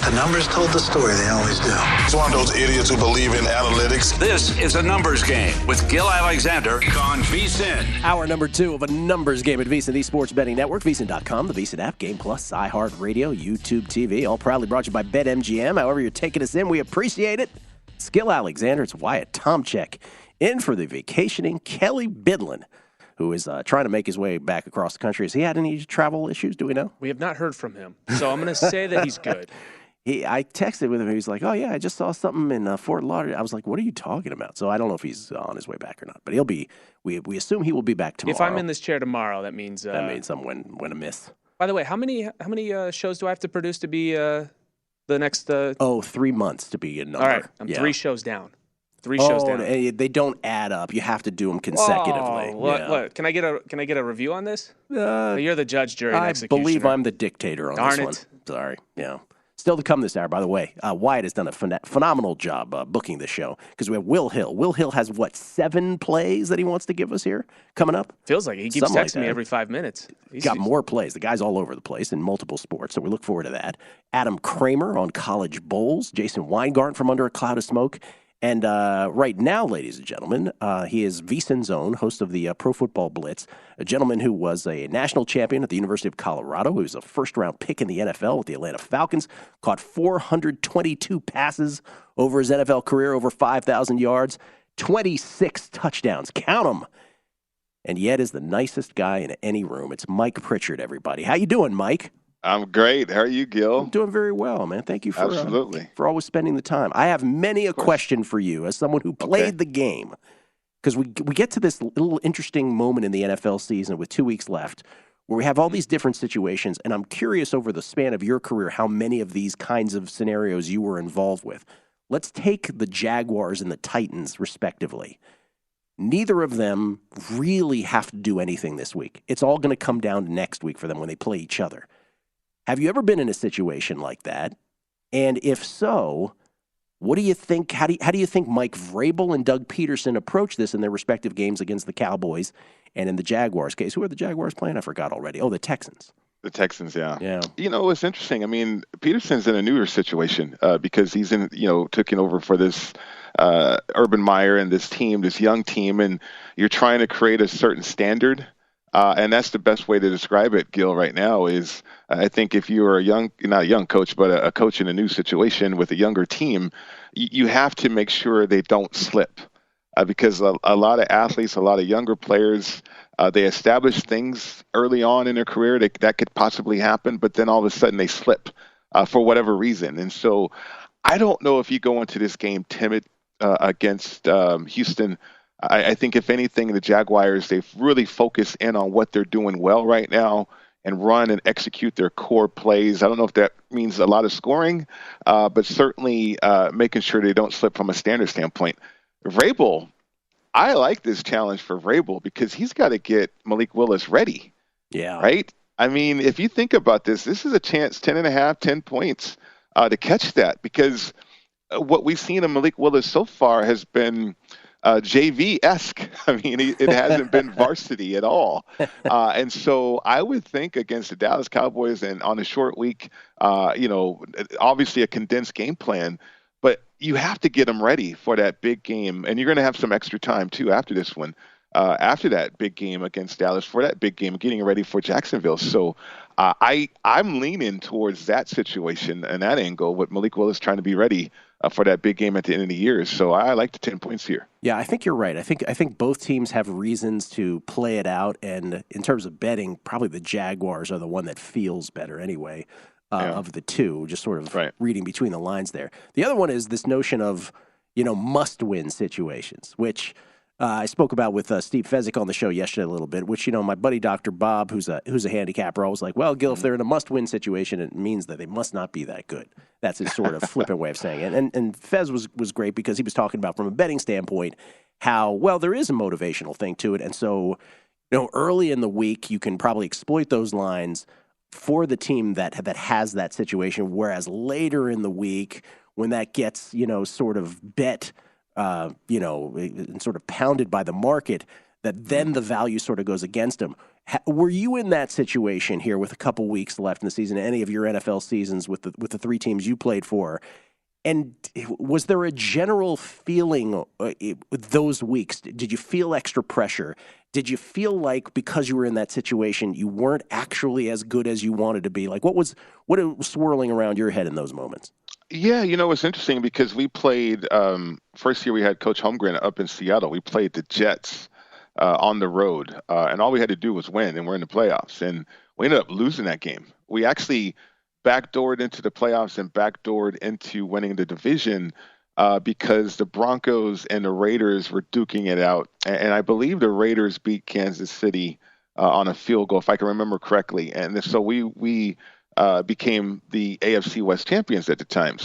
The numbers told the story. They always do. It's one of those idiots who believe in analytics. This is a numbers game with Gill Alexander on VSiN. Hour number 2 of a numbers game at VSiN, the Sports Betting Network, VSiN.com, the VSiN app, Game Plus, iHeartRadio, YouTube TV, all proudly brought to you by BetMGM. However you're taking us in, we appreciate it. It's Gill Alexander. It's Wyatt Tomchek in for the vacationing Kelly Bidlin, who is trying to make his way back across the country. Has he had any travel issues? Do we know? We have not heard from him, so I'm going to say that he's good. I texted with him. He was like, "Oh yeah, I just saw something in Fort Lauderdale." I was like, "What are you talking about?" So I don't know if he's on his way back or not, but he'll be. We assume he will be back tomorrow. If I'm in this chair tomorrow, that means I'm win a miss. By the way, how many shows do I have to produce to be the next? 3 months to be a number. All right, I'm 3 shows down. 3 shows down. They don't add up. You have to do them consecutively. Oh, what? Can I get a review on this? You're the judge, jury, and executioner. I believe I'm the dictator on this one. Sorry. Yeah. Still to come this hour, by the way. Wyatt has done a phenomenal job booking this show because we have Will Hill. Will Hill has, 7 plays that he wants to give us here coming up? Feels like it. He keeps texting me every 5 minutes. He's got more plays. The guy's all over the place in multiple sports, so we look forward to that. Adam Kramer on college bowls. Jason Weingarten from Under a Cloud of Smoke. And right now, ladies and gentlemen, he is VSiN's own host of the Pro Football Blitz, a gentleman who was a national champion at the University of Colorado, who was a first-round pick in the NFL with the Atlanta Falcons, caught 422 passes over his NFL career, over 5,000 yards, 26 touchdowns. Count them. And yet is the nicest guy in any room. It's Mike Pritchard, everybody. How you doing, Mike? I'm great. How are you, Gill? I'm doing very well, man. Thank you for absolutely for always spending the time. I have many a question for you as someone who played the game, because we get to this little interesting moment in the NFL season with 2 weeks left where we have all these different situations, and I'm curious over the span of your career how many of these kinds of scenarios you were involved with. Let's take the Jaguars and the Titans, respectively. Neither of them really have to do anything this week. It's all going to come down to next week for them when they play each other. Have you ever been in a situation like that? And if so, what do you think? How do you think Mike Vrabel and Doug Peterson approach this in their respective games against the Cowboys and in the Jaguars case? Who are the Jaguars playing? I forgot already. Oh, the Texans. The Texans, yeah. Yeah. It's interesting. I mean, Peterson's in a newer situation because he's taking over for this Urban Meyer and this team, this young team, and you're trying to create a certain standard. And that's the best way to describe it, Gil, right now is I think if you are not a young coach, but a coach in a new situation with a younger team, you have to make sure they don't slip because a lot of athletes, a lot of younger players, they establish things early on in their career that could possibly happen, but then all of a sudden they slip for whatever reason. And so I don't know if you go into this game timid against Houston. I think if anything, the Jaguars, they've really focused in on what they're doing well right now and run and execute their core plays. I don't know if that means a lot of scoring, but certainly making sure they don't slip from a standard standpoint. Vrabel, I like this challenge for Vrabel because he's got to get Malik Willis ready. Yeah. Right? I mean, if you think about this is a chance, 10 points to catch that because what we've seen of Malik Willis so far has been JV-esque. I mean, it hasn't been varsity at all. And so I would think against the Dallas Cowboys and on a short week, obviously a condensed game plan, but you have to get them ready for that big game. And you're going to have some extra time, too, after this one, after that big game against Dallas, for that big game, getting ready for Jacksonville. So I'm leaning towards that situation and that angle with Malik Willis trying to be ready for that big game at the end of the year. So I like the 10 points here. Yeah, I think you're right. I think both teams have reasons to play it out. And in terms of betting, probably the Jaguars are the one that feels better anyway of the two, just sort of reading between the lines there. The other one is this notion of, must-win situations, which I spoke about with Steve Fezzik on the show yesterday a little bit, which, my buddy Dr. Bob, who's a handicapper, always like, well, Gil, if they're in a must-win situation, it means that they must not be that good. That's his sort of flippant way of saying it. And Fez was great because he was talking about, from a betting standpoint, how, well, there is a motivational thing to it. And so, early in the week, you can probably exploit those lines for the team that has that situation, whereas later in the week, when that gets, sort of bet and sort of pounded by the market, that then the value sort of goes against them. Were you in that situation here with a couple weeks left in the season, any of your NFL seasons with the three teams you played for? And was there a general feeling those weeks? Did you feel extra pressure? Did you feel like because you were in that situation, you weren't actually as good as you wanted to be? Like what was swirling around your head in those moments? Yeah, it's interesting because we played first year we had Coach Holmgren up in Seattle. We played the Jets on the road, and all we had to do was win, and we're in the playoffs. And we ended up losing that game. We actually backdoored into the playoffs and backdoored into winning the division because the Broncos and the Raiders were duking it out. And I believe the Raiders beat Kansas City on a field goal, if I can remember correctly. And so we became the AFC West champions at the time.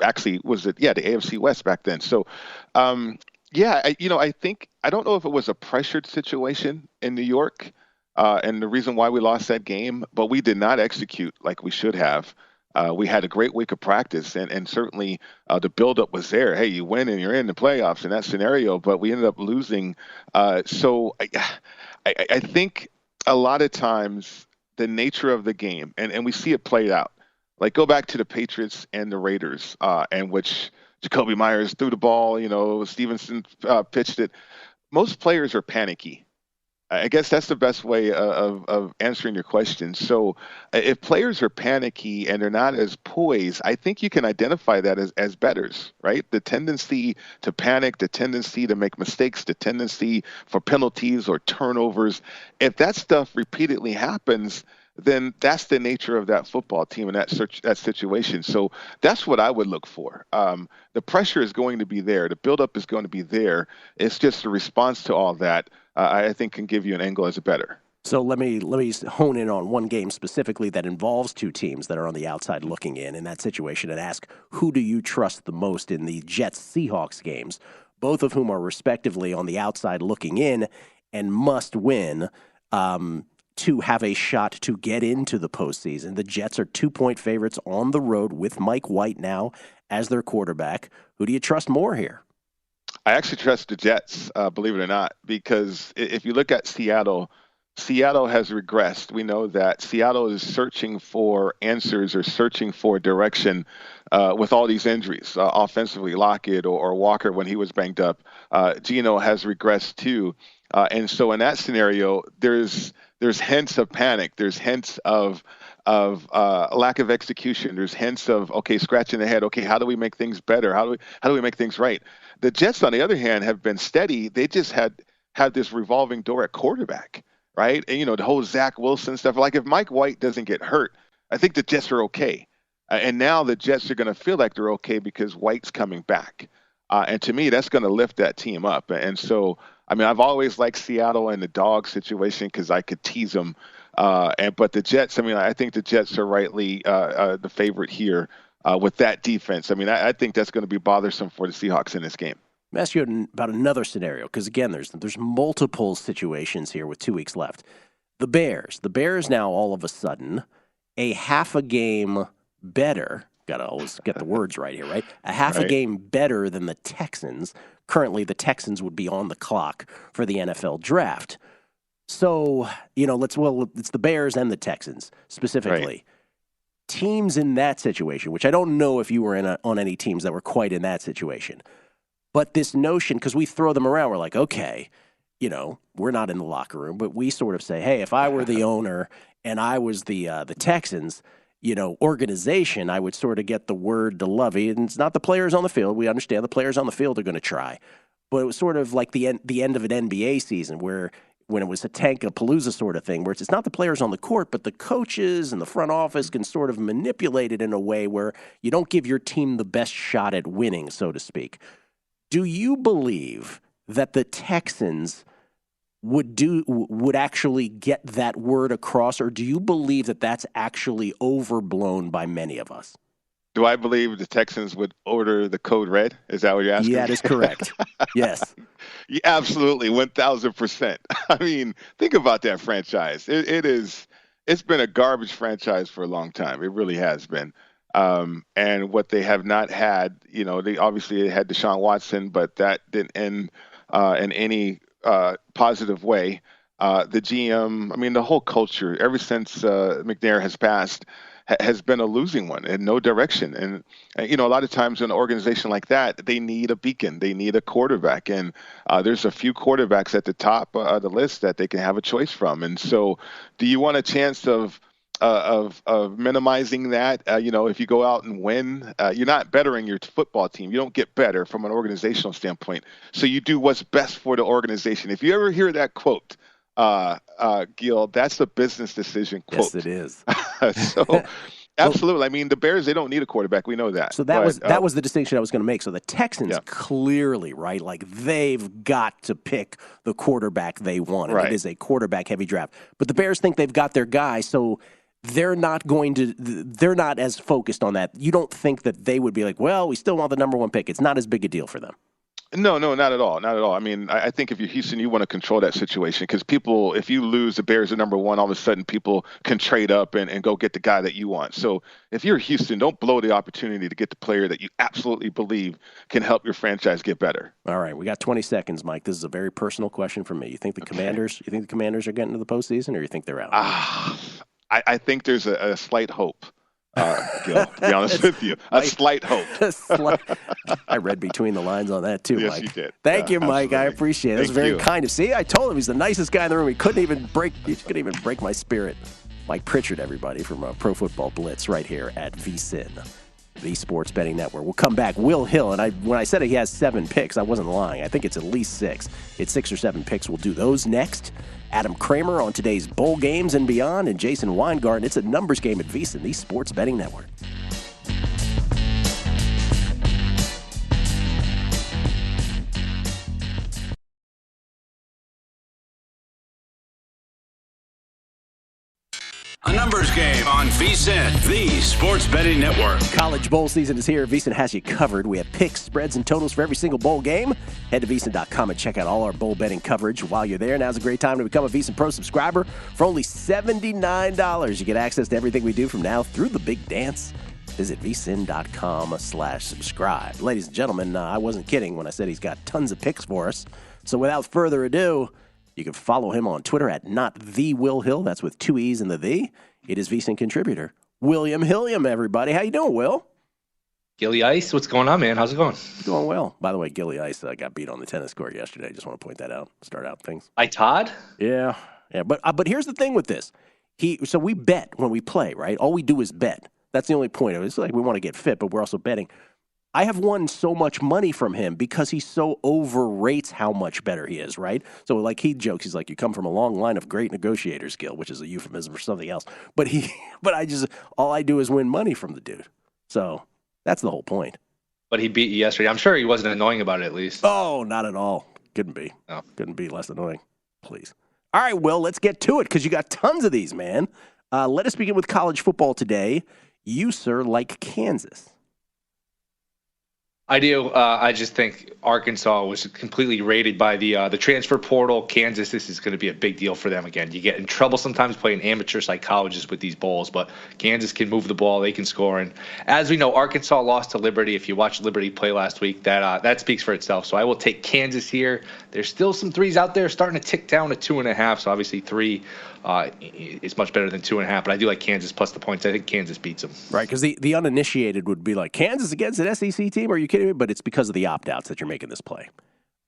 Actually, was it? Yeah, the AFC West back then. So, I think, I don't know if it was a pressured situation in New York. And the reason why we lost that game, but we did not execute like we should have. We had a great week of practice, and certainly the buildup was there. Hey, you win and you're in the playoffs in that scenario, but we ended up losing. So I think a lot of times the nature of the game, and we see it played out. Like go back to the Patriots and the Raiders, in which Jacoby Myers threw the ball, Stevenson pitched it. Most players are panicky. I guess that's the best way of answering your question. So if players are panicky and they're not as poised, I think you can identify that as bettors, right? The tendency to panic, the tendency to make mistakes, the tendency for penalties or turnovers. If that stuff repeatedly happens, then that's the nature of that football team and that situation. So that's what I would look for. The pressure is going to be there. The buildup is going to be there. It's just a response to all that, I think can give you an angle as a bettor. So let me hone in on one game specifically that involves two teams that are on the outside looking in that situation and ask, who do you trust the most in the Jets-Seahawks games, both of whom are respectively on the outside looking in and must win to have a shot to get into the postseason. The Jets are 2-point favorites on the road with Mike White now as their quarterback. Who do you trust more here? I actually trust the Jets, believe it or not, because if you look at Seattle has regressed. We know that Seattle is searching for answers or searching for direction with all these injuries. Offensively, Lockett or Walker when he was banged up. Geno has regressed too. And so in that scenario, there's hints of panic. There's hints of lack of execution. There's hints of, okay, scratching the head. Okay, how do we make things better? How do we make things right? The Jets, on the other hand, have been steady. They just had this revolving door at quarterback, right? And, the whole Zach Wilson stuff. Like if Mike White doesn't get hurt, I think the Jets are okay. And now the Jets are going to feel like they're okay because White's coming back. And to me, that's going to lift that team up. And so, I've always liked Seattle in the dog situation because I could tease them. But the Jets, I think the Jets are rightly the favorite here with that defense. I think that's going to be bothersome for the Seahawks in this game. Let me ask you about another scenario because, again, there's multiple situations here with 2 weeks left. The Bears now all of a sudden a half a game better. Got to always get the words right here, right? A half a game better than the Texans. Currently, the Texans would be on the clock for the NFL draft. So, it's the Bears and the Texans specifically. Right. Teams in that situation, which I don't know if you were on any teams that were quite in that situation. But this notion, because we throw them around, we're like, okay, we're not in the locker room, but we sort of say, hey, if I were the owner and I was the Texans, organization, I would sort of get the word to Lovey. And it's not the players on the field. We understand the players on the field are going to try. But it was sort of like the end of an NBA season when it was a Tankapalooza sort of thing, where it's not the players on the court, but the coaches and the front office can sort of manipulate it in a way where you don't give your team the best shot at winning, so to speak. Do you believe that the Texans would actually get that word across, or do you believe that that's actually overblown by many of us? Do I believe the Texans would order the code red? Is that what you're asking? Yeah, that is correct. Yes. Yeah, absolutely, 1,000%. Think about that franchise. It's been a garbage franchise for a long time. It really has been. And what they have not had, they obviously had Deshaun Watson, but that didn't end in any positive way. the GM, I mean, the whole culture, ever since McNair has passed, has been a losing one and no direction. And, a lot of times in an organization like that, they need a beacon. They need a quarterback. And there's a few quarterbacks at the top of the list that they can have a choice from. And so do you want a chance of minimizing that? If you go out and win, you're not bettering your football team. You don't get better from an organizational standpoint. So you do what's best for the organization. If you ever hear that quote, Gill, that's a business decision quote. Yes, it is. So absolutely. I mean, the Bears, they don't need a quarterback. We know that. So that was the distinction I was going to make. So the Texans clearly, right, like they've got to pick the quarterback they want. And it is a quarterback heavy draft. But the Bears think they've got their guy, so they're not as focused on that. You don't think that they would be like, well, we still want the number one pick. It's not as big a deal for them. No, not at all. Not at all. I mean, I think if you're Houston, you want to control that situation because people, if you lose the Bears at number one, all of a sudden people can trade up and go get the guy that you want. So if you're Houston, don't blow the opportunity to get the player that you absolutely believe can help your franchise get better. All right, we got 20 seconds, Mike. This is a very personal question from me. You think the Commanders are getting to the postseason, or you think they're out? I think there's a slight hope. Gill, to be honest with you, a slight hope. I read between the lines on that too, yes, Mike. You did. Thank you, Mike. Absolutely. I appreciate it. That was very kind of. See, I told him he's the nicest guy in the room. He couldn't even break my spirit. Mike Pritchard, everybody, from Pro Football Blitz, right here at VSiN, the Sports Betting Network. We'll come back. Will Hill, and when I said he has 7 picks, I wasn't lying. I think it's at least 6. It's 6 or 7 picks. We'll do those next. Adam Kramer on today's bowl games and beyond, and Jason Weingarten. It's a numbers game at VSiN, the Sports Betting Network. A numbers game on VSiN, the Sports Betting Network. College bowl season is here. VSiN has you covered. We have picks, spreads, and totals for every single bowl game. Head to VSiN.com and check out all our bowl betting coverage. While you're there, now's a great time to become a VSiN Pro subscriber. For only $79, you get access to everything we do from now through the big dance. Visit VSiN.com/subscribe. Ladies and gentlemen, I wasn't kidding when I said he's got tons of picks for us. So without further ado, you can follow him on Twitter at @NotTheWillHill. That's with 2 E's in the "the." It is VSiN contributor William Hilliam, everybody. How you doing, Will? Gilly Ice, what's going on, man? How's it going? Going well. By the way, Gilly Ice got beat on the tennis court yesterday. Just want to point that out. Start out things. Todd? Yeah. But here's the thing with this. So we bet when we play, right? All we do is bet. That's the only point of it. It's like we want to get fit, but we're also betting. I have won so much money from him because he so overrates how much better he is, right? So like he jokes, he's like, you come from a long line of great negotiators, Gill, which is a euphemism for something else. But all I do is win money from the dude. So that's the whole point. But he beat you yesterday. I'm sure he wasn't annoying about it at least. Oh, not at all. Couldn't be. No. Couldn't be less annoying. Please. All right, Will, let's get to it because you got tons of these, man. Let us begin with college football today. You, sir, like Kansas. I do. I just think Arkansas was completely rated by the transfer portal. Kansas, this is going to be a big deal for them again. You get in trouble sometimes playing amateur psychologists with these bowls, but Kansas can move the ball. They can score. And as we know, Arkansas lost to Liberty. If you watched Liberty play last week, that speaks for itself. So I will take Kansas here. There's still some threes out there starting to tick down to 2.5. So obviously 3 is much better than 2.5. But I do like Kansas plus the points. I think Kansas beats them. Right, because the uninitiated would be like, Kansas against an SEC team? Are you kidding me? But it's because of the opt-outs that you're making this play.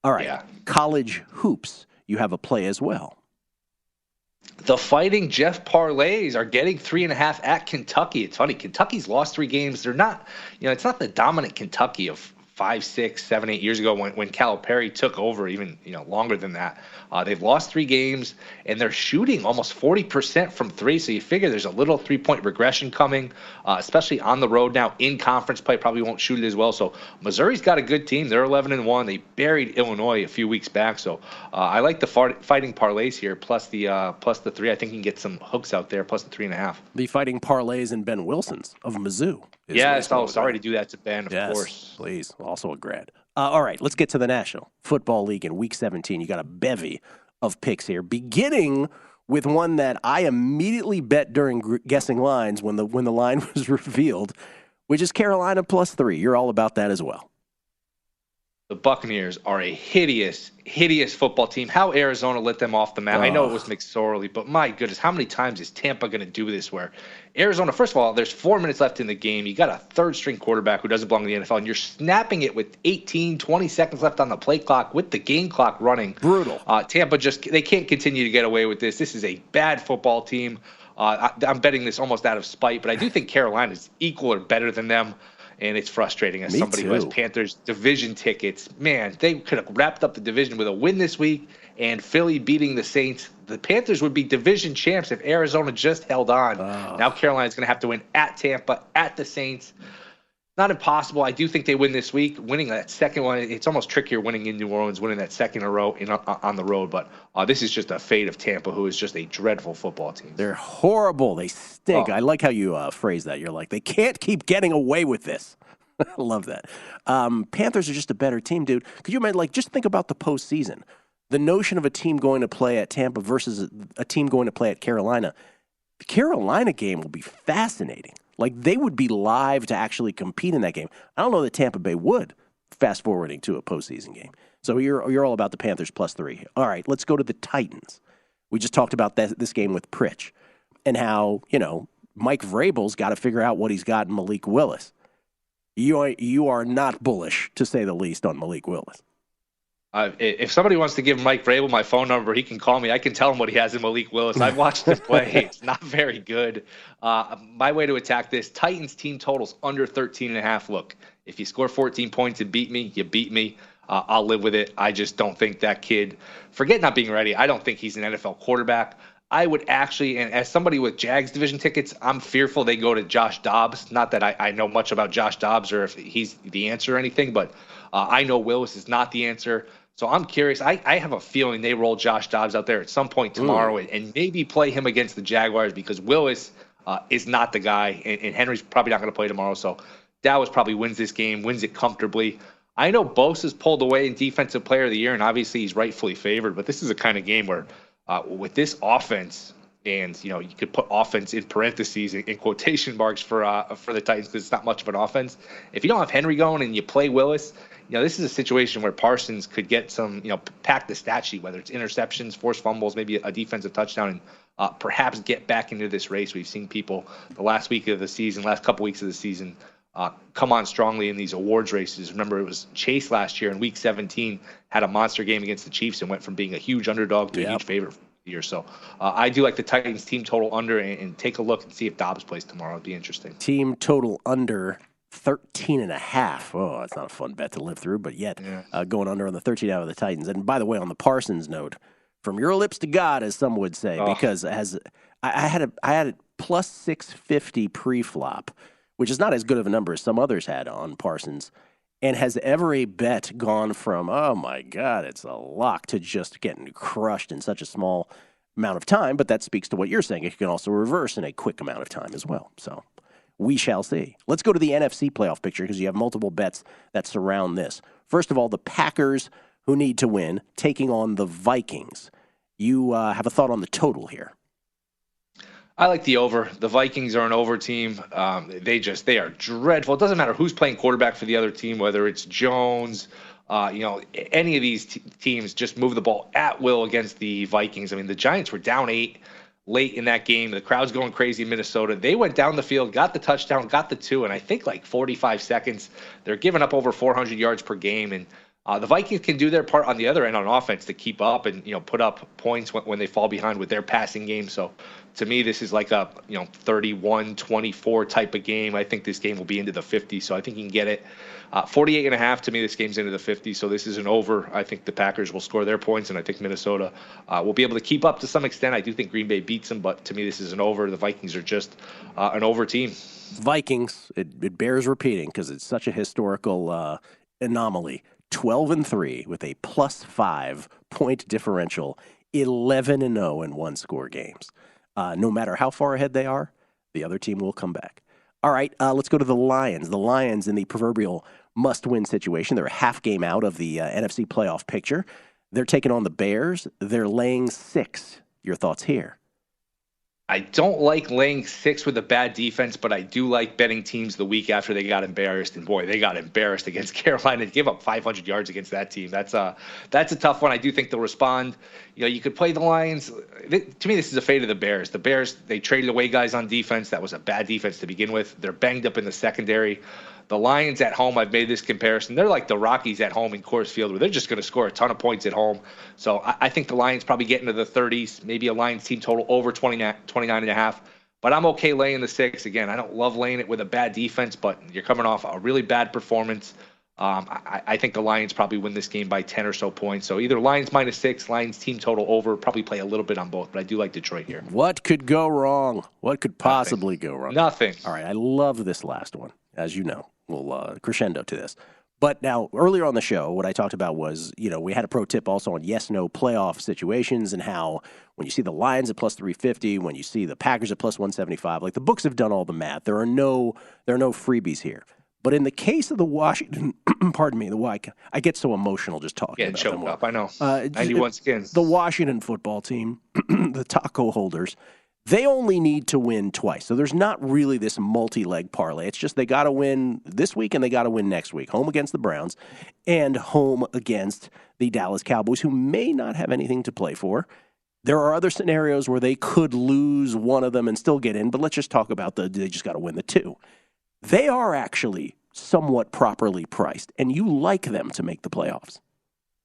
All right, yeah. College hoops, you have a play as well. The Fighting Jeff Parlays are getting 3.5 at Kentucky. It's funny, Kentucky's lost 3 games. They're not, it's not the dominant Kentucky of 5, 6, 7, 8 years ago when Calipari took over, even longer than that. They've lost 3 games, and they're shooting almost 40% from 3. So you figure there's a little 3-point regression coming, especially on the road now. In conference play, probably won't shoot it as well. So Missouri's got a good team. They're 11-1. They buried Illinois a few weeks back. So I like the Fighting Parlays here, plus the 3. I think you can get some hooks out there, plus the 3.5. The Fighting Parlays and Ben Wilson's of Mizzou. Yes, sorry to do that to Ben, of course. Please. Also a grad. All right, let's get to the National Football League in Week 17. You got a bevy of picks here, beginning with one that I immediately bet during guessing lines when the line was revealed, which is Carolina plus 3. You're all about that as well. The Buccaneers are a hideous, hideous football team. How Arizona let them off the map. I know it was McSorley, but my goodness, how many times is Tampa going to do this where Arizona, first of all, there's 4 minutes left in the game. You got a third-string quarterback who doesn't belong in the NFL, and you're snapping it with 18, 20 seconds left on the play clock with the game clock running. Brutal. Tampa they can't continue to get away with this. This is a bad football team. I'm betting this almost out of spite, but I do think Carolina is equal or better than them. And it's frustrating as somebody who has Panthers division tickets. Man, they could have wrapped up the division with a win this week and Philly beating the Saints. The Panthers would be division champs if Arizona just held on. Now Carolina's going to have to win at Tampa, at the Saints. Not impossible. I do think they win this week. Winning that second one, it's almost trickier winning in New Orleans, winning that second in a row on the road. But this is just a fate of Tampa, who is just a dreadful football team. They're horrible. They stink. I like how you phrase that. You're like, they can't keep getting away with this. I love that. Panthers are just a better team, dude. Could you imagine, just think about the postseason. The notion of a team going to play at Tampa versus a team going to play at Carolina. The Carolina game will be fascinating. They would be live to actually compete in that game. I don't know that Tampa Bay would, fast forwarding to a postseason game. So you're all about the Panthers +3. All right, let's go to the Titans. We just talked about this game with Pritch and how, Mike Vrabel's got to figure out what he's got in Malik Willis. You are not bullish, to say the least, on Malik Willis. If somebody wants to give Mike Vrabel my phone number, he can call me. I can tell him what he has in Malik Willis. I've watched him play. It's not very good. My way to attack this, Titans team totals under 13.5. Look, if you score 14 points and beat me, you beat me. I'll live with it. I just don't think that kid, forget not being ready, I don't think he's an NFL quarterback. I would actually, and as somebody with Jags division tickets, I'm fearful they go to Josh Dobbs. Not that I know much about Josh Dobbs or if he's the answer or anything, but I know Willis is not the answer. So I'm curious. I have a feeling they roll Josh Dobbs out there at some point tomorrow and maybe play him against the Jaguars because Willis is not the guy, and Henry's probably not going to play tomorrow. So Dallas probably wins this game, wins it comfortably. I know Bosa's pulled away in Defensive Player of the Year, and obviously he's rightfully favored, but this is a kind of game where with this offense, and you could put offense in parentheses in quotation marks for the Titans because it's not much of an offense. If you don't have Henry going and you play Willis, this is a situation where Parsons could get some, pack the stat sheet, whether it's interceptions, forced fumbles, maybe a defensive touchdown, and perhaps get back into this race. We've seen people the last couple weeks of the season, come on strongly in these awards races. Remember, it was Chase last year in Week 17 had a monster game against the Chiefs and went from being a huge underdog to a huge favorite for the year. So I do like the Titans team total under and take a look and see if Dobbs plays tomorrow. It'd be interesting. Team total under 13.5. Oh, that's not a fun bet to live through, but yet going under on the 13 out of the Titans. And by the way, on the Parsons note, from your lips to God, as some would say, because as I had it plus 650 pre-flop, which is not as good of a number as some others had on Parsons. And has ever a bet gone from, oh my God, it's a lock, to just getting crushed in such a small amount of time? But that speaks to what you're saying. It can also reverse in a quick amount of time as well. So we shall see. Let's go to the NFC playoff picture because you have multiple bets that surround this. First of all, the Packers, who need to win, taking on the Vikings. You have a thought on the total here? I like the over. The Vikings are an over team. They are dreadful. It doesn't matter who's playing quarterback for the other team, whether it's Jones, any of these teams just move the ball at will against the Vikings. I mean, the Giants were down 8 late in that game. The crowd's going crazy in Minnesota. They went down the field, got the touchdown, got the 2, and I think 45 seconds. They're giving up over 400 yards per game, and the Vikings can do their part on the other end on offense to keep up and put up points when they fall behind with their passing game. So to me, this is like a 31-24 type of game. I think this game will be into the 50s, so I think you can get it. 48.5, to me, this game's into the 50s, so this is an over. I think the Packers will score their points, and I think Minnesota will be able to keep up to some extent. I do think Green Bay beats them, but to me, this is an over. The Vikings are just an over team. Vikings, it bears repeating because it's such a historical anomaly. 12-3 with a +5 point differential, 11-0 in one-score games. No matter how far ahead they are, the other team will come back. All right, let's go to the Lions. The Lions in the proverbial must-win situation. They're a half game out of the NFC playoff picture. They're taking on the Bears. They're laying 6. Your thoughts here? I don't like laying 6 with a bad defense, but I do like betting teams the week after they got embarrassed. And boy, they got embarrassed against Carolina. They gave up 500 yards against that team. That's a tough one. I do think they'll respond. You could play the Lions. To me, this is a fate of the Bears. The Bears, they traded away guys on defense. That was a bad defense to begin with. They're banged up in the secondary. The Lions at home, I've made this comparison. They're like the Rockies at home in Coors Field, where they're just going to score a ton of points at home. So I think the Lions probably get into the 30s, maybe a Lions team total over 29.5. But I'm okay laying the 6. Again, I don't love laying it with a bad defense, but you're coming off a really bad performance. I think the Lions probably win this game by 10 or so points. So either Lions -6, Lions team total over, probably play a little bit on both. But I do like Detroit here. What could go wrong? What could possibly go wrong? Nothing. All right, I love this last one, as you know. We'll crescendo to this. But now, earlier on the show, what I talked about was, we had a pro tip also on yes-no playoff situations and how when you see the Lions at plus 350, when you see the Packers at plus 175, like the books have done all the math. There are no freebies here. But in the case of the Washington, pardon me, I get so emotional just talking about them. Getting choked up, I know. 91 skins. The Washington football team, the taco holders, they only need to win twice. So there's not really this multi-leg parlay. It's just they got to win this week and they got to win next week. Home against the Browns and home against the Dallas Cowboys, who may not have anything to play for. There are other scenarios where they could lose one of them and still get in, but let's just talk about they just got to win the 2. They are actually somewhat properly priced, and you like them to make the playoffs.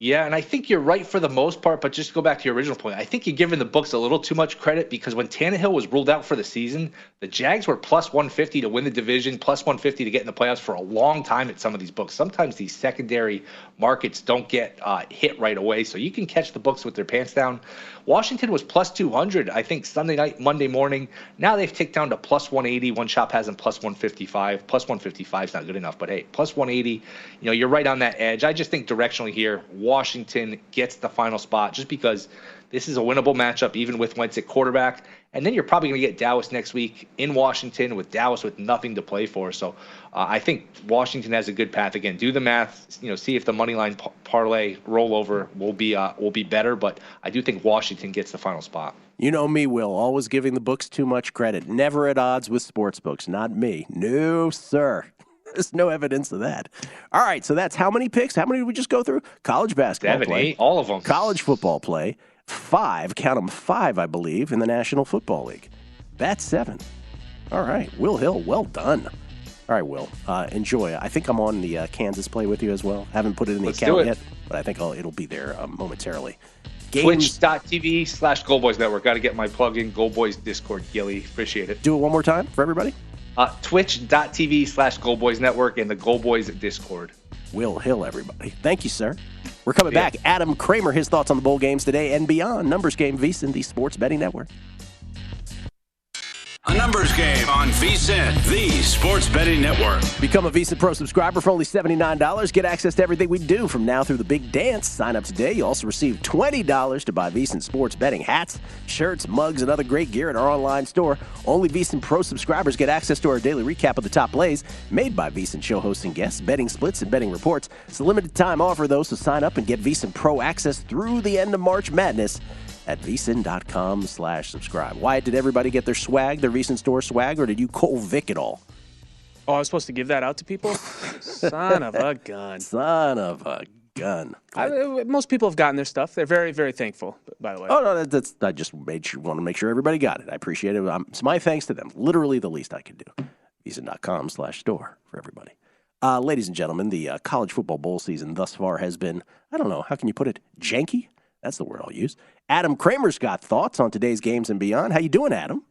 Yeah, and I think you're right for the most part, but just to go back to your original point, I think you're giving the books a little too much credit because when Tannehill was ruled out for the season, the Jags were plus 150 to win the division, plus 150 to get in the playoffs for a long time at some of these books. Sometimes these secondary markets don't get hit right away, so you can catch the books with their pants down. Washington was plus 200, I think, Sunday night, Monday morning. Now they've ticked down to plus 180. One shop has them plus 155. Plus 155 is not good enough, but hey, plus 180. You're right on that edge. I just think directionally here, Washington gets the final spot just because this is a winnable matchup, even with Wentz at quarterback. And then you're probably going to get Dallas next week in Washington with Dallas with nothing to play for. So I think Washington has a good path. Again, do the math, see if the money line parlay rollover will be better. But I do think Washington gets the final spot. You know me, Will, always giving the books too much credit. Never at odds with sports books. Not me. No, sir. There's no evidence of that. All right, so that's how many picks? How many did we just go through? College basketball 7, play. 8, all of them. College football play. 5, count them 5, I believe, in the National Football League. That's 7. All right, Will Hill, well done. All right, Will, enjoy. I think I'm on the Kansas play with you as well. Haven't put it in the account yet, but I think it'll be there momentarily. Twitch.tv/GoldBoys Network. Got to get my plug in. GoldBoys Discord, Gilly. Appreciate it. Do it one more time for everybody. Twitch.tv/GoldBoys Network and the GoldBoys Discord. Will Hill, everybody. Thank you, sir. We're coming back. Adam Kramer, his thoughts on the bowl games today and beyond. Numbers Game, VSiN, the Sports Betting Network. A Numbers Game on VSiN, the Sports Betting Network. Become a VSiN Pro subscriber for only $79. Get access to everything we do from now through the big dance. Sign up today. You also receive $20 to buy VSiN Sports Betting hats, shirts, mugs, and other great gear at our online store. Only VSiN Pro subscribers get access to our daily recap of the top plays made by VSiN show hosts and guests, betting splits, and betting reports. It's a limited time offer, though, so sign up and get VSiN Pro access through the end of March Madness at VSiN.com/subscribe. Why did everybody get their swag, their VSiN store swag, or did you Cole Vic it all? Oh, I was supposed to give that out to people? Son of a gun. Son of a gun. Most people have gotten their stuff. They're very, very thankful, by the way. Oh, no, I just want to make sure everybody got it. I appreciate it. It's my thanks to them. Literally the least I could do. VSiN.com/store for everybody. Ladies and gentlemen, the college football bowl season thus far has been, I don't know, how can you put it, janky? That's the word I'll use. Adam Kramer's got thoughts on today's games and beyond. How you doing, Adam?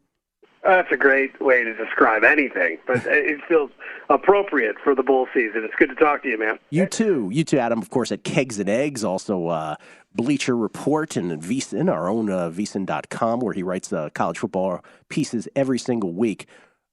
That's a great way to describe anything, but it feels appropriate for the bowl season. It's good to talk to you, man. You too, Adam, of course, at Kegs and Eggs, also Bleacher Report and VSiN, our own VSiN.com, where he writes college football pieces every single week.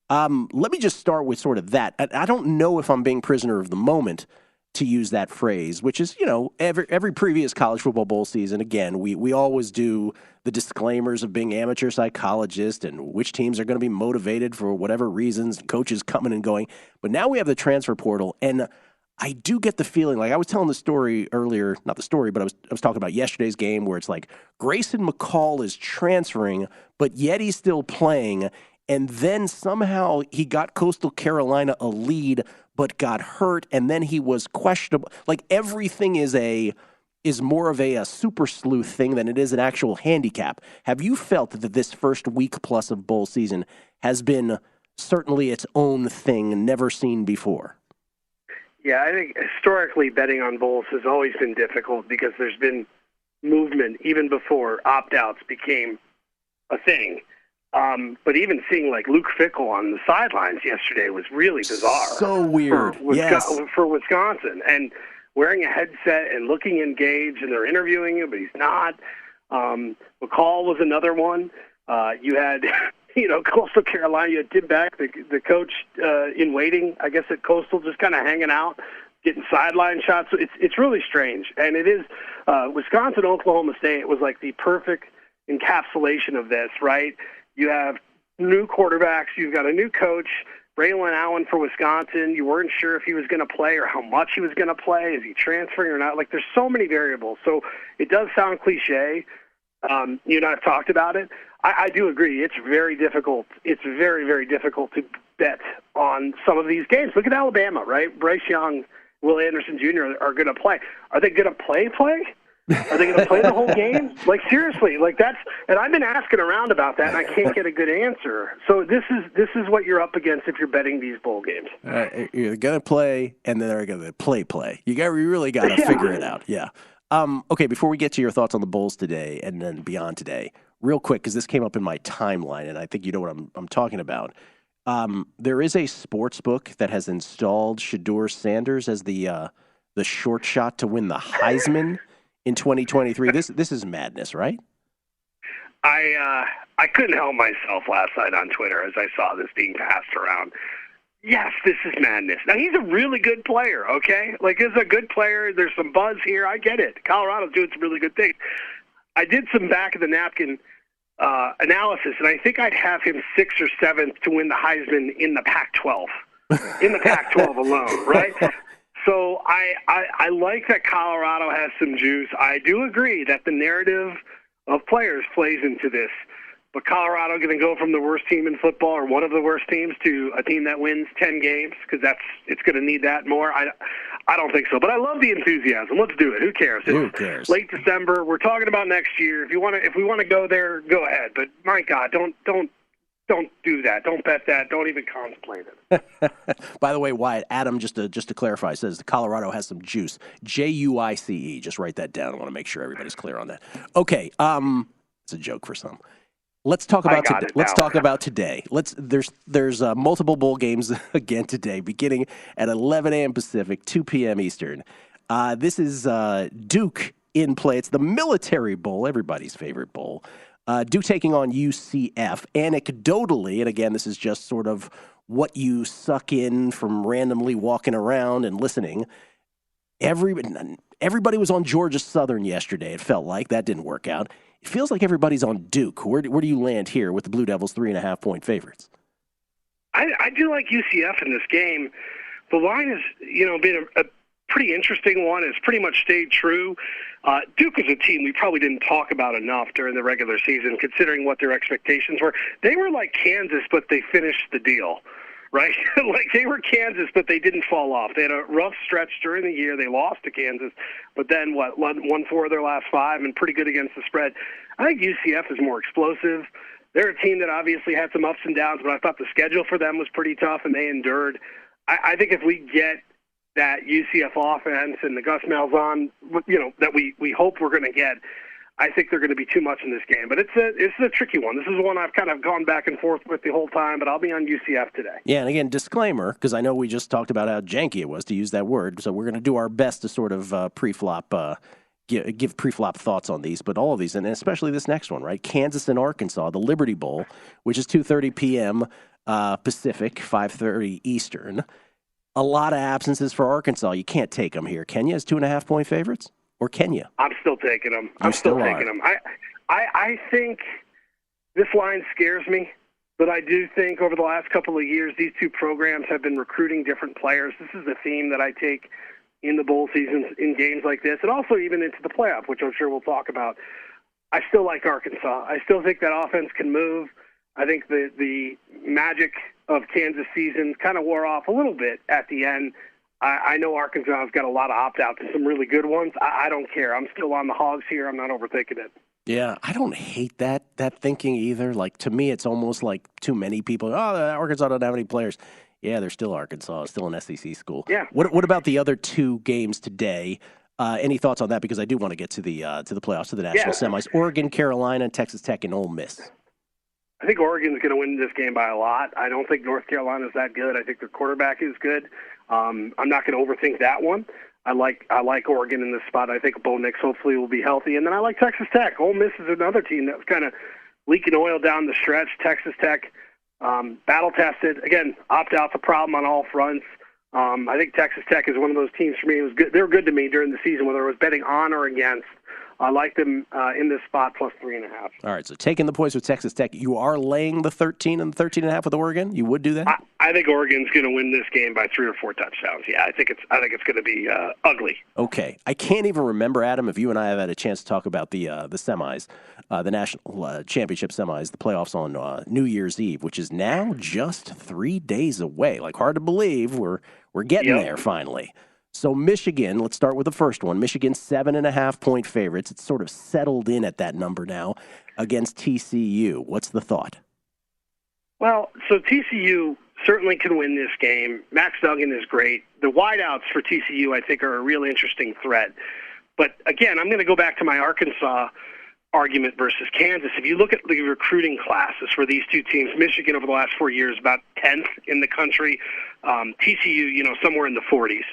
Let me just start with sort of that. I don't know if I'm being prisoner of the moment to use that phrase, which is, every previous college football bowl season, again, we always do the disclaimers of being amateur psychologists and which teams are going to be motivated for whatever reasons, coaches coming and going. But now we have the transfer portal, and I do get the feeling, like I was telling the story earlier, not the story, but I was talking about yesterday's game where it's like Grayson McCall is transferring, but yet he's still playing. And then somehow he got Coastal Carolina a lead, but got hurt, and then he was questionable. Like everything is more of a super sleuth thing than it is an actual handicap. Have you felt that this first week plus of bowl season has been certainly its own thing, never seen before? Yeah, I think historically betting on bowls has always been difficult because there's been movement even before opt-outs became a thing. But even seeing like Luke Fickell on the sidelines yesterday was really bizarre. So weird. For Wisconsin. And wearing a headset and looking engaged, and they're interviewing him, but he's not. McCall was another one. You had... Coastal Carolina, you had Tim Beck, the coach in waiting, I guess, at Coastal, just kind of hanging out, getting sideline shots. So it's really strange. And it is Wisconsin, Oklahoma State was like the perfect encapsulation of this, right? You have new quarterbacks. You've got a new coach, Braylon Allen for Wisconsin. You weren't sure if he was going to play or how much he was going to play. Is he transferring or not? Like, there's so many variables. So it does sound cliche. You and I have talked about it. I do agree. It's very difficult. It's very, very difficult to bet on some of these games. Look at Alabama, right? Bryce Young, Will Anderson Jr. are going to play. Are they going to play? Are they going to play the whole game? Like, seriously, like that's – and I've been asking around about that, and I can't get a good answer. So this is what you're up against if you're betting these bowl games. You're going to play, and then they're going to play. You really got to figure it out. Yeah. Okay, before we get to your thoughts on the bowls today and then beyond today, real quick, because this came up in my timeline, and I think you know what I'm talking about. There is a sports book that has installed Shedeur Sanders as the short shot to win the Heisman in 2023. This is madness, right? I couldn't help myself last night on Twitter as I saw this being passed around. Yes, this is madness. Now, he's a really good player, okay? Like, he's a good player. There's some buzz here. I get it. Colorado's doing some really good things. I did some back-of-the-napkin analysis, and I think I'd have him 6th or 7th to win the Heisman in the Pac-12, in the Pac-12 alone, right? So I like that Colorado has some juice. I do agree that the narrative of players plays into this. But Colorado going to go from the worst team in football or one of the worst teams to a team that wins 10 games because it's going to need that more? I don't think so. But I love the enthusiasm. Let's do it. Who cares? Who cares? Late December. We're talking about next year. If we want to go there, go ahead. But my God, don't do that. Don't bet that. Don't even contemplate it. By the way, Wyatt, Adam, just to clarify, says Colorado has some juice. Juice. Just write that down. I want to make sure everybody's clear on that. Okay. It's a joke for some. Let's talk about today. Let's talk about today. There's multiple bowl games again today, beginning at 11 a.m. Pacific, 2 p.m. Eastern. This is Duke in play. It's the Military Bowl, everybody's favorite bowl. Duke taking on UCF. Anecdotally, and again, this is just sort of what you suck in from randomly walking around and listening. Everybody was on Georgia Southern yesterday. It felt like that didn't work out. It feels like everybody's on Duke. Where do you land here with the Blue Devils 3.5-point favorites? I do like UCF in this game. The line has, been a pretty interesting one. It's pretty much stayed true. Duke is a team we probably didn't talk about enough during the regular season, considering what their expectations were. They were like Kansas, but they finished the deal, right? Like they were Kansas, but they didn't fall off. They had a rough stretch during the year. They lost to Kansas, but then won 4 of their last 5 and pretty good against the spread. I think UCF is more explosive. They're a team that obviously had some ups and downs, but I thought the schedule for them was pretty tough, and they endured. I think if we get that UCF offense and the Gus Malzahn, that we hope we're going to get, I think they're going to be too much in this game. But it's a tricky one. This is one I've kind of gone back and forth with the whole time, but I'll be on UCF today. Yeah, and again, disclaimer, because I know we just talked about how janky it was to use that word, so we're going to do our best to sort of pre-flop, give pre-flop thoughts on these, but all of these, and especially this next one, right? Kansas and Arkansas, the Liberty Bowl, which is 2:30 p.m. Pacific, 5:30 Eastern. A lot of absences for Arkansas. You can't take them here. Can you as 2.5-point favorites? Or can you? I'm still taking them. I'm still taking them. I think this line scares me. But I do think over the last couple of years, these two programs have been recruiting different players. This is a theme that I take in the bowl seasons, in games like this, and also even into the playoff, which I'm sure we'll talk about. I still like Arkansas. I still think that offense can move. I think the magic of Kansas season kind of wore off a little bit at the end. I know Arkansas has got a lot of opt-outs and some really good ones. I don't care. I'm still on the Hogs here. I'm not overthinking it. Yeah, I don't hate that thinking either. Like, to me, it's almost like too many people. Oh, Arkansas don't have any players. Yeah, they're still Arkansas, still an SEC school. Yeah. What about the other two games today? Any thoughts on that? Because I do want to get to the playoffs, to the national semis. Oregon, Carolina, Texas Tech, and Ole Miss. I think Oregon's going to win this game by a lot. I don't think North Carolina's that good. I think their quarterback is good. I'm not going to overthink that one. I like Oregon in this spot. I think Bo Nix hopefully will be healthy. And then I like Texas Tech. Ole Miss is another team that's kind of leaking oil down the stretch. Texas Tech, battle-tested. Again, opt-out's a problem on all fronts. I think Texas Tech is one of those teams for me. It was good. They were good to me during the season, whether I was betting on or against. I like them in this spot plus 3.5. All right, so taking the points with Texas Tech, you are laying the 13 and the 13.5 with Oregon. You would do that? I think Oregon's going to win this game by 3 or 4 touchdowns. Yeah, I think it's going to be ugly. Okay, I can't even remember, Adam, if you and I have had a chance to talk about the semis, the national championship semis, the playoffs on New Year's Eve, which is now just 3 days away. Like, hard to believe we're getting there finally. So Michigan, let's start with the first one. Michigan 7.5-point favorites. It's sort of settled in at that number now against TCU. What's the thought? Well, so TCU certainly can win this game. Max Duggan is great. The wideouts for TCU, I think, are a real interesting threat. But again, I'm going to go back to my Arkansas argument versus Kansas. If you look at the recruiting classes for these two teams, Michigan over the last 4 years about 10th in the country. TCU, somewhere in the 40s.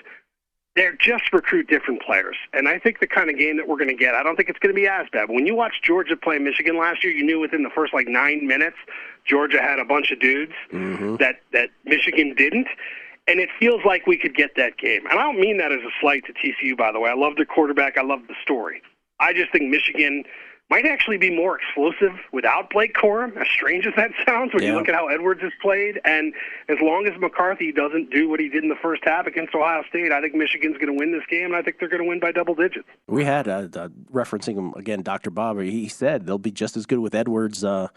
They're just recruit different players. And I think the kind of game that we're going to get, I don't think it's going to be as bad. But when you watch Georgia play Michigan last year, you knew within the first 9 minutes, Georgia had a bunch of dudes that Michigan didn't. And it feels like we could get that game. And I don't mean that as a slight to TCU, by the way. I love the quarterback. I love the story. I just think Michigan might actually be more explosive without Blake Corum, as strange as that sounds when you look at how Edwards has played. And as long as McCarthy doesn't do what he did in the first half against Ohio State, I think Michigan's going to win this game, and I think they're going to win by double digits. We had, referencing him again, Dr. Bob, he said they'll be just as good with Edwards and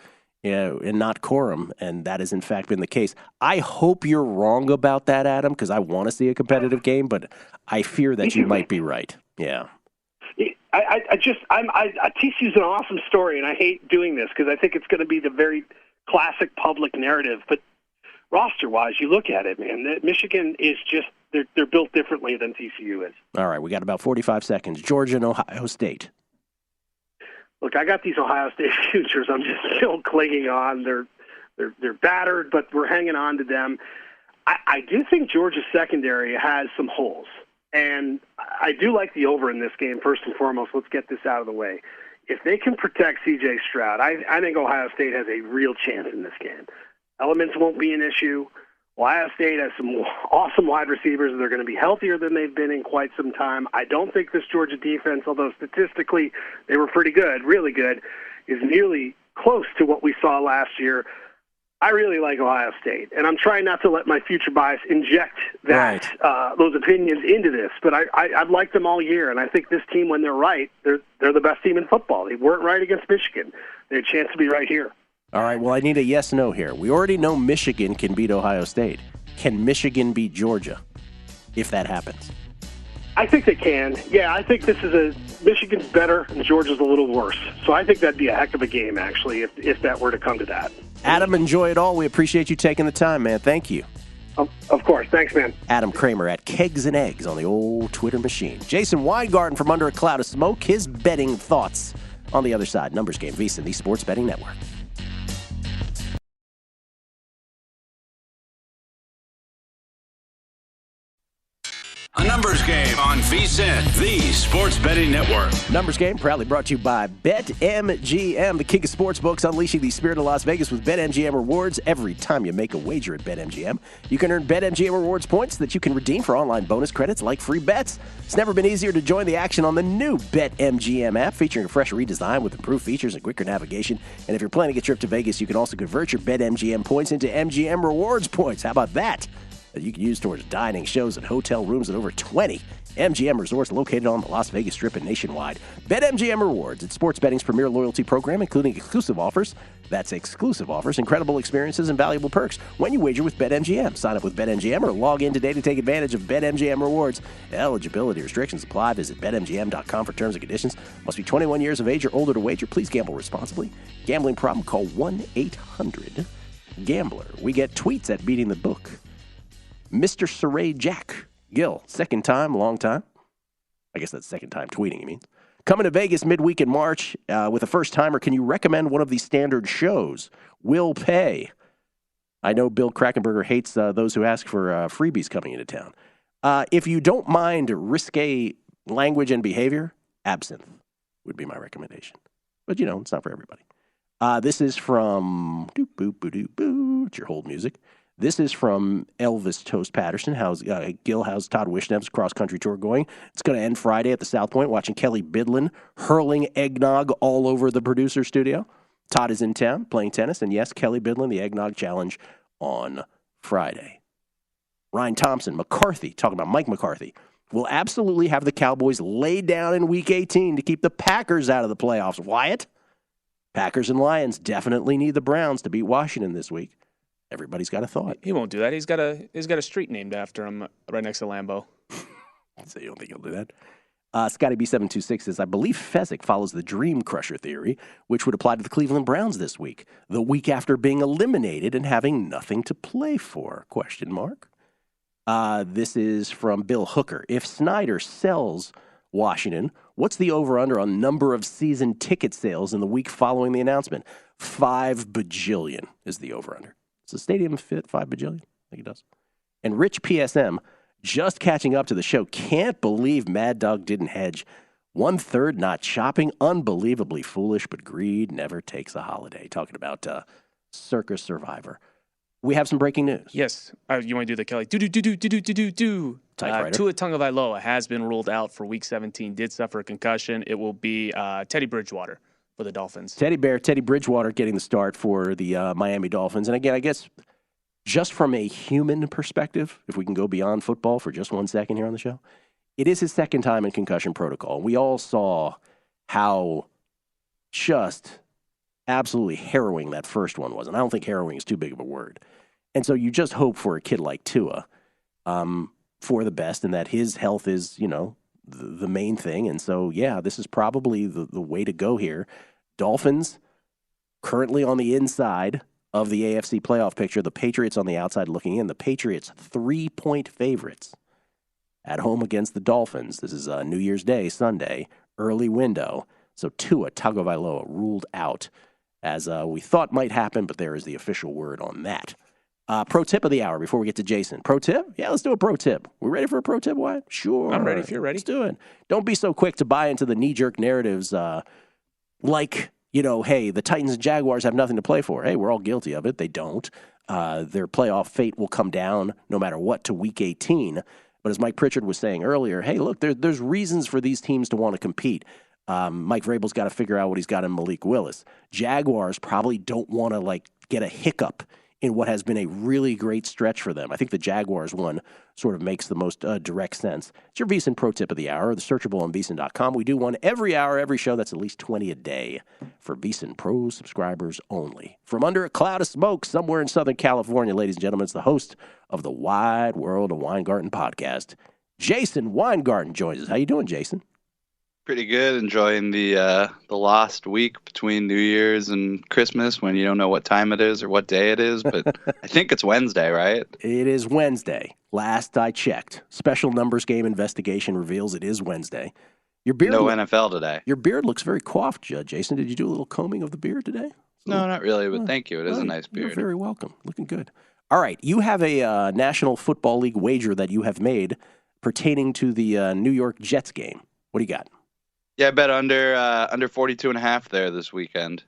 not Corum, and that has in fact been the case. I hope you're wrong about that, Adam, because I want to see a competitive game, but I fear that you might be right. Yeah. TCU's an awesome story, and I hate doing this because I think it's going to be the very classic public narrative. But roster-wise, you look at it, man. Michigan is just they're built differently than TCU is. All right, we got about 45 seconds. Georgia and Ohio State. Look, I got these Ohio State futures. I'm just still clinging on. They're battered, but we're hanging on to them. I do think Georgia's secondary has some holes. And I do like the over in this game, first and foremost. Let's get this out of the way. If they can protect C.J. Stroud, I think Ohio State has a real chance in this game. Elements won't be an issue. Ohio State has some awesome wide receivers, and they're going to be healthier than they've been in quite some time. I don't think this Georgia defense, although statistically they were pretty good, really good, is nearly close to what we saw last year. I really like Ohio State, and I'm trying not to let my future bias inject those opinions into this. But I've liked them all year, and I think this team, when they're right, they're the best team in football. They weren't right against Michigan. They had a chance to be right here. All right, well, I need a yes-no here. We already know Michigan can beat Ohio State. Can Michigan beat Georgia if that happens? I think they can. Yeah, I think this is Michigan's better and Georgia's a little worse. So I think that'd be a heck of a game, actually, if that were to come to that. Adam, enjoy it all. We appreciate you taking the time, man. Thank you. Of course. Thanks, man. Adam Kramer at Kegs and Eggs on the old Twitter machine. Jason Weingarten from Under a Cloud of Smoke. His betting thoughts on the other side. Numbers Game, VSiN, the Sports Betting Network. Another Numbers Game on VSiN, the Sports Betting Network. Numbers Game proudly brought to you by BetMGM, the king of sportsbooks, unleashing the spirit of Las Vegas with BetMGM rewards. Every time you make a wager at BetMGM, you can earn BetMGM rewards points that you can redeem for online bonus credits like free bets. It's never been easier to join the action on the new BetMGM app, featuring a fresh redesign with improved features and quicker navigation. And if you're planning a trip to Vegas, you can also convert your BetMGM points into MGM rewards points. How about that? That you can use towards dining, shows, and hotel rooms at over 20 MGM resorts located on the Las Vegas Strip and nationwide. BetMGM Rewards, it's sports betting's premier loyalty program, including exclusive offers. That's exclusive offers, incredible experiences, and valuable perks when you wager with BetMGM. Sign up with BetMGM or log in today to take advantage of BetMGM Rewards. Eligibility restrictions apply. Visit BetMGM.com for terms and conditions. Must be 21 years of age or older to wager. Please gamble responsibly. Gambling problem? Call 1-800-GAMBLER. We get tweets at Beating the Book. Mr. Saray Jack Gill, second time, long time. I guess that's second time tweeting, he means. Coming to Vegas midweek in March with a first-timer, can you recommend one of these standard shows? Will pay. I know Bill Krakenberger hates those who ask for freebies coming into town. If you don't mind risque language and behavior, Absinthe would be my recommendation. But, it's not for everybody. This is from... It's your hold music. This is from Elvis Toast Patterson. How's Todd Wishnev's cross-country tour going? It's going to end Friday at the South Point, watching Kelly Bidlin hurling eggnog all over the producer studio. Todd is in town playing tennis, and yes, Kelly Bidlin, the eggnog challenge on Friday. Ryan Thompson, McCarthy, talking about Mike McCarthy, will absolutely have the Cowboys lay down in Week 18 to keep the Packers out of the playoffs. Wyatt? Packers and Lions definitely need the Browns to beat Washington this week. Everybody's got a thought. He won't do that. He's got a street named after him right next to Lambeau. So you don't think he'll do that? Scotty B726 says, I believe Fezzik follows the Dream Crusher theory, which would apply to the Cleveland Browns this week, the week after being eliminated and having nothing to play for, ? This is from Bill Hooker. If Snyder sells Washington, what's the over-under on number of season ticket sales in the week following the announcement? 5 bajillion is the over-under. Does the stadium fit 5 bajillion? I think it does. And Rich PSM, just catching up to the show, can't believe Mad Dog didn't hedge. 1/3 not shopping, unbelievably foolish, but greed never takes a holiday. Talking about Circus Survivor. We have some breaking news. Yes. You want to do the Kelly? Do. Typewriter. Tua Tagovailoa has been ruled out for Week 17, did suffer a concussion. It will be Teddy Bridgewater for the Dolphins. Teddy Bridgewater getting the start for the Miami Dolphins. And again, I guess just from a human perspective, if we can go beyond football for just 1 second here on the show, it is his second time in concussion protocol. We all saw how just absolutely harrowing that first one was. And I don't think harrowing is too big of a word. And so you just hope for a kid like Tua for the best, and that his health is, the main thing. And so, yeah, this is probably the way to go here. Dolphins currently on the inside of the AFC playoff picture. The Patriots on the outside looking in. The Patriots 3-point favorites at home against the Dolphins. This is New Year's Day, Sunday, early window. So Tua Tagovailoa ruled out, as we thought might happen, but there is the official word on that. Pro tip of the hour before we get to Jason. Pro tip? Yeah, let's do a pro tip. We ready for a pro tip, Wyatt? Sure. I'm ready if you're ready. Let's do it. Don't be so quick to buy into the knee-jerk narratives like, hey, the Titans and Jaguars have nothing to play for. Hey, we're all guilty of it. They don't. Their playoff fate will come down no matter what to Week 18. But as Mike Pritchard was saying earlier, hey, look, there's reasons for these teams to want to compete. Mike Vrabel's got to figure out what he's got in Malik Willis. Jaguars probably don't want to, get a hiccup in what has been a really great stretch for them. I think the Jaguars one sort of makes the most direct sense. It's your VSiN Pro Tip of the Hour, the searchable on VSiN.com. We do one every hour, every show. That's at least 20 a day for VSiN Pro subscribers only. From under a cloud of smoke somewhere in Southern California, ladies and gentlemen, it's the host of the Wide World of Weingarten podcast, Jason Weingarten joins us. How you doing, Jason? Pretty good. Enjoying the last week between New Year's and Christmas when you don't know what time it is or what day it is, but I think it's Wednesday, right? It is Wednesday. Last I checked. Special numbers game investigation reveals it is Wednesday. Your beard no NFL today. Your beard looks very coiffed, Jason. Did you do a little combing of the beard today? No, not really, but thank you. It is a nice beard. You're very welcome. Looking good. All right. You have a National Football League wager that you have made pertaining to the New York Jets game. What do you got? Yeah, I bet under 42.5 there this weekend.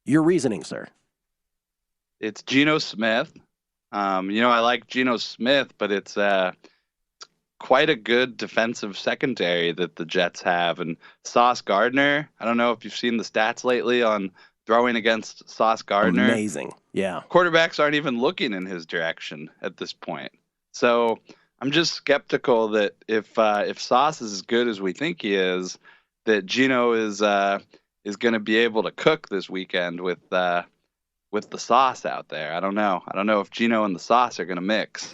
Your reasoning, sir? It's Geno Smith. I like Geno Smith, but it's quite a good defensive secondary that the Jets have. And Sauce Gardner, I don't know if you've seen the stats lately on throwing against Sauce Gardner. Amazing, yeah. Quarterbacks aren't even looking in his direction at this point. So I'm just skeptical that if Sauce is as good as we think he is, that Geno is going to be able to cook this weekend with the sauce out there. I don't know. I don't know if Geno and the sauce are going to mix.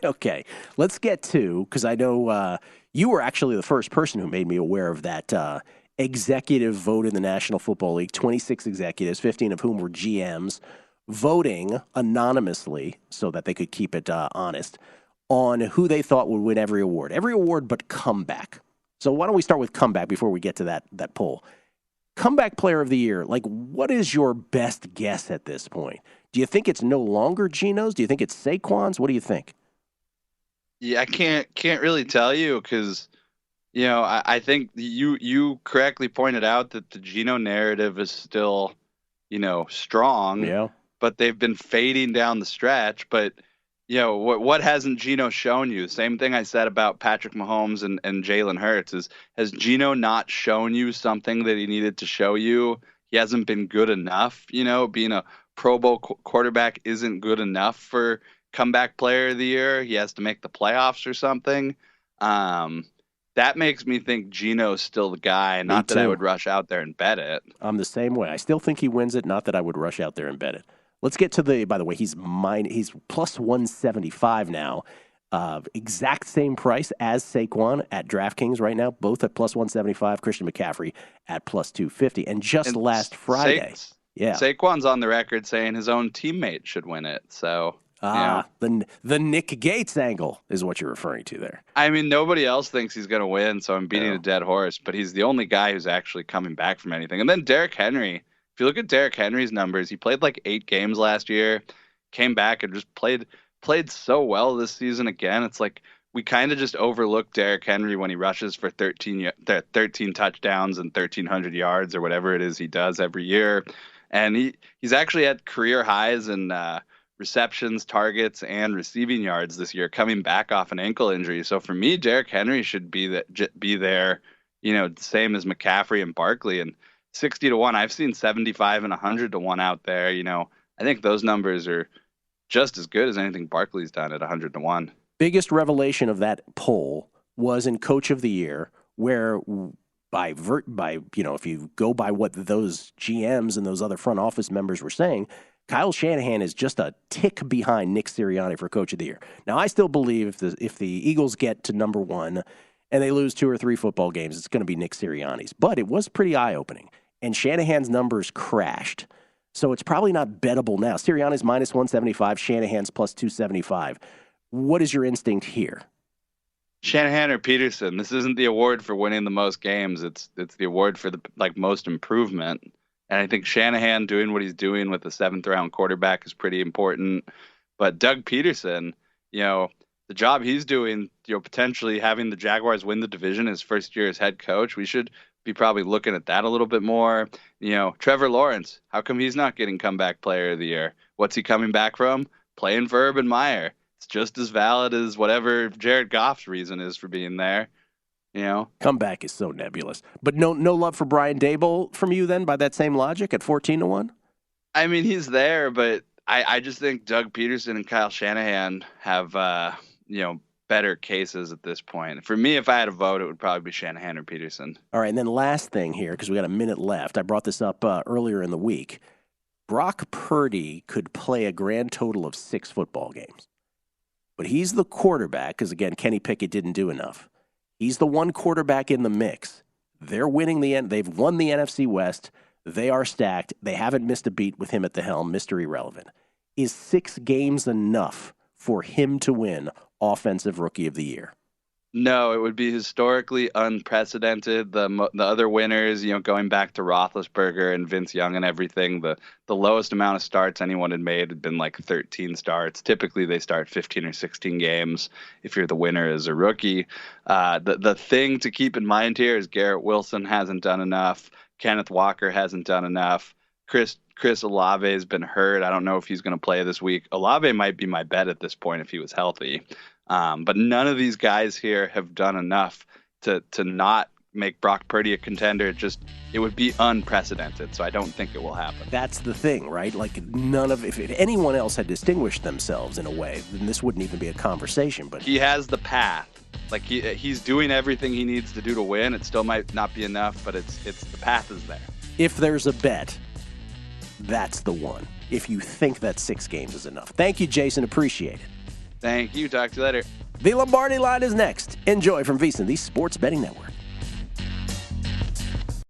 Okay, let's get to, because I know you were actually the first person who made me aware of that executive vote in the National Football League, 26 executives, 15 of whom were GMs, voting anonymously so that they could keep it honest on who they thought would win every award but comeback. So why don't we start with comeback before we get to that poll? Comeback player of the year, like, what is your best guess at this point? Do you think it's no longer Geno's? Do you think it's Saquon's? What do you think? Yeah, I can't really tell you because, I think you correctly pointed out that the Geno narrative is still, strong. Yeah. But they've been fading down the stretch. But, what hasn't Geno shown you? Same thing I said about Patrick Mahomes and Jalen Hurts is, has Geno not shown you something that he needed to show you? He hasn't been good enough. Being a Pro Bowl quarterback isn't good enough for comeback player of the year. He has to make the playoffs or something. That makes me think Geno's still the guy, not that I would rush out there and bet it. I'm the same way. I still think he wins it, not that I would rush out there and bet it. Let's get to by the way, he's plus 175 now. Exact same price as Saquon at DraftKings right now, both at plus 175. Christian McCaffrey at plus 250. And last Friday. Saquon's on the record saying his own teammate should win it. So the Nick Gates angle is what you're referring to there. I mean, nobody else thinks he's going to win, so I'm beating a dead horse, but he's the only guy who's actually coming back from anything. And then Derrick Henry. If you look at Derrick Henry's numbers, he played like 8 games last year, came back and just played so well this season again. It's like we kind of just overlook Derrick Henry when he rushes for 13 touchdowns and 1,300 yards or whatever it is he does every year. And he's actually at career highs in receptions, targets, and receiving yards this year, coming back off an ankle injury. So for me, Derrick Henry should be there, same as McCaffrey and Barkley. And 60-1. I've seen 75 and 100-1 out there. I think those numbers are just as good as anything Barkley's done at 100-1. Biggest revelation of that poll was in Coach of the Year, where if you go by what those GMs and those other front office members were saying, Kyle Shanahan is just a tick behind Nick Sirianni for Coach of the Year. Now, I still believe if the Eagles get to number 1 and they lose 2 or 3 football games, it's going to be Nick Sirianni's. But it was pretty eye-opening. And Shanahan's numbers crashed. So it's probably not bettable now. Sirianni's minus 175, Shanahan's plus 275. What is your instinct here? Shanahan or Peterson. This isn't the award for winning the most games. It's the award for the most improvement. And I think Shanahan doing what he's doing with the 7th-round quarterback is pretty important. But Doug Peterson, the job he's doing, potentially having the Jaguars win the division his first year as head coach, we should be probably looking at that a little bit more. Trevor Lawrence, how come he's not getting comeback player of the year? What's he coming back from? Playing for Urban Meyer. It's just as valid as whatever Jared Goff's reason is for being there. Comeback is so nebulous. But no love for Brian Daboll from you then by that same logic at 14-1? I mean, he's there, but I just think Doug Peterson and Kyle Shanahan have better cases at this point. For me, if I had a vote, it would probably be Shanahan or Peterson. All right, and then last thing here, because we got a minute left. I brought this up earlier in the week. Brock Purdy could play a grand total of 6 football games. But he's the quarterback, because, again, Kenny Pickett didn't do enough. He's the one quarterback in the mix. They're winning they've won the NFC West. They are stacked. They haven't missed a beat with him at the helm. Mr. Irrelevant. Is 6 games enough for him to win Offensive Rookie of the Year? No, it would be historically unprecedented. The other winners, going back to Roethlisberger and Vince Young and everything, the lowest amount of starts anyone had made had been like 13 starts. Typically, they start 15 or 16 games if you're the winner as a rookie. The thing to keep in mind here is Garrett Wilson hasn't done enough. Kenneth Walker hasn't done enough. Chris Olave has been hurt. I don't know if he's going to play this week. Olave might be my bet at this point if he was healthy. But none of these guys here have done enough to not make Brock Purdy a contender. It would be unprecedented, so I don't think it will happen. That's the thing, right? Like if anyone else had distinguished themselves in a way, then this wouldn't even be a conversation. But he has the path. Like he's doing everything he needs to do to win. It still might not be enough, but it's the path is there. If there's a bet, that's the one. If you think that 6 games is enough. Thank you, Jason. Appreciate it. Thank you. Talk to you later. The Lombardi Line is next. Enjoy from VSiN, the Sports Betting Network.